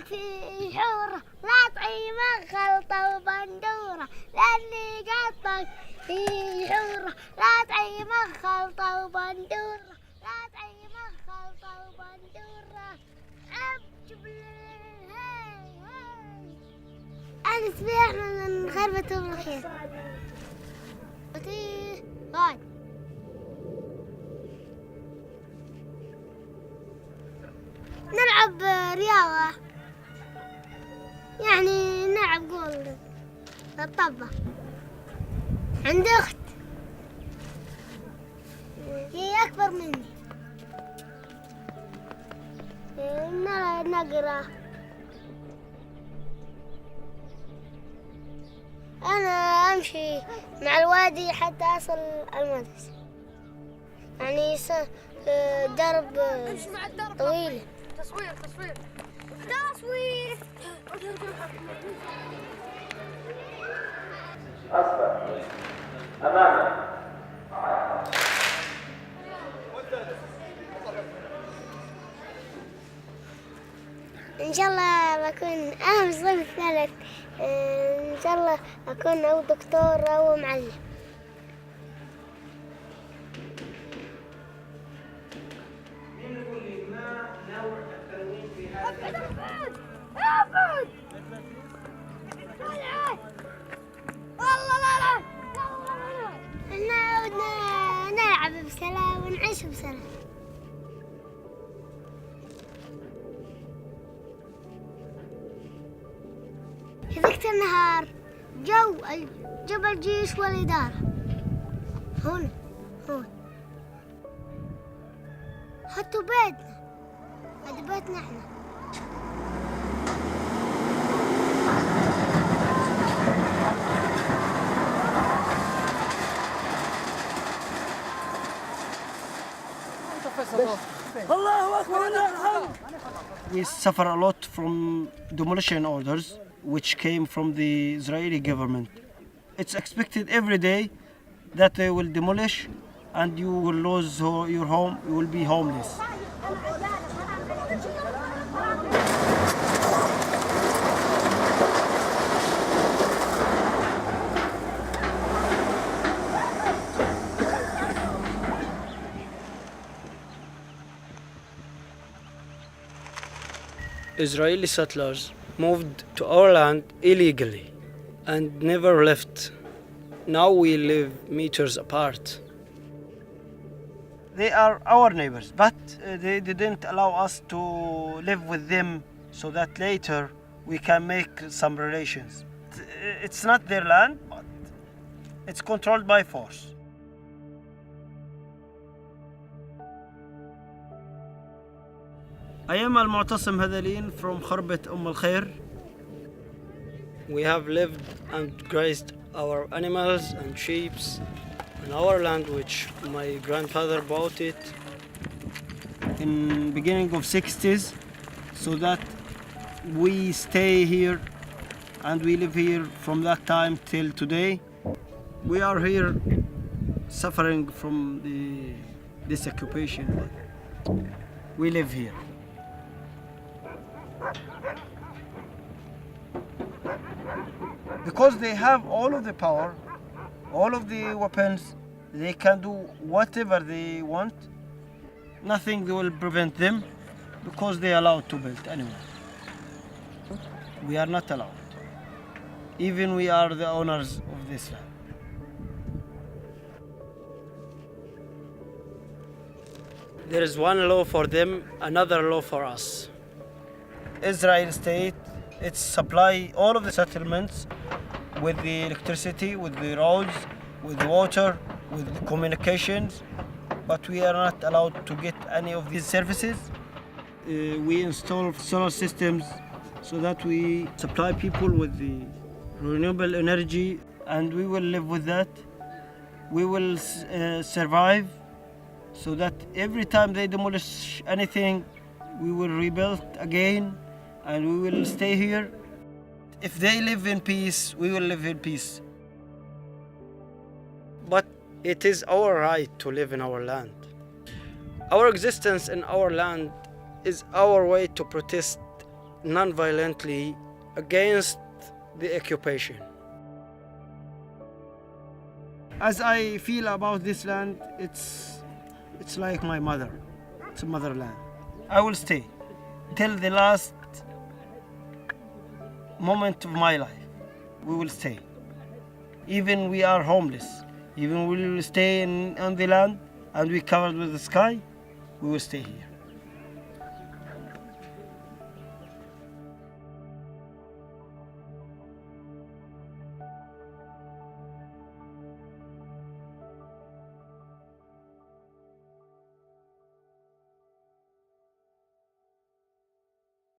في حورة لا طعيمة خلطة وبندورة لأني قطك في حورة لا طعيمة خلطة وبندورة لا طعيمة خلطة وبندورة أبجب هاي أنا سبيح من خربة الخير غاي نلعب رياضة يعني نلعب جول الطبة. عندي أخت هي أكبر مني نقرأ. أنا أمشي مع الوادي حتى أصل المدرسة يعني درب طويل. تصوير أصبر أمامك. إن شاء الله بكون أنا في الصف الثالث إن شاء الله أكون أو دكتور أو معلم. نلعب بسلام ونعيش بسلام. في ذيك النهار جو الجيش والإدارة هون حطوا بيتنا هذا بيتنا احنا. We suffer a lot from demolition orders which came from the Israeli government. It's expected every day that they will demolish and you will lose your home, you will be homeless. Israeli settlers moved to our land illegally and never left. Now we live meters apart. They are our neighbors, but they didn't allow us to live with them so that later we can make some relations. It's not their land, but it's controlled by force. I am Al-Mu'tasim Hadalin from Kharbat Al-Khair. We have lived and grazed our animals and sheep on our land, which my grandfather bought it in beginning of 60s, so that we stay here and we live here from that time till today. We are here suffering from this occupation, but we live here. Because they have all of the power, all of the weapons, they can do whatever they want. Nothing will prevent them because they are allowed to build anyway. We are not allowed. Even we are the owners of this land. There is one law for them, another law for us. Israel state, it's supply all of the settlements with the electricity, with the roads, with the water, with the communications, but we are not allowed to get any of these services. We install solar systems so that we supply people with the renewable energy, and we will live with that. We will survive, so that every time they demolish anything, we will rebuild again, and we will stay here. If they live in peace, we will live in peace. But it is our right to live in our land. Our existence in our land is our way to protest non-violently against the occupation. As I feel about this land, it's like my mother. It's a motherland. I will stay till the last moment of my life. We will stay. Even we are homeless, even we will stay on the land and we covered with the sky, we will stay here.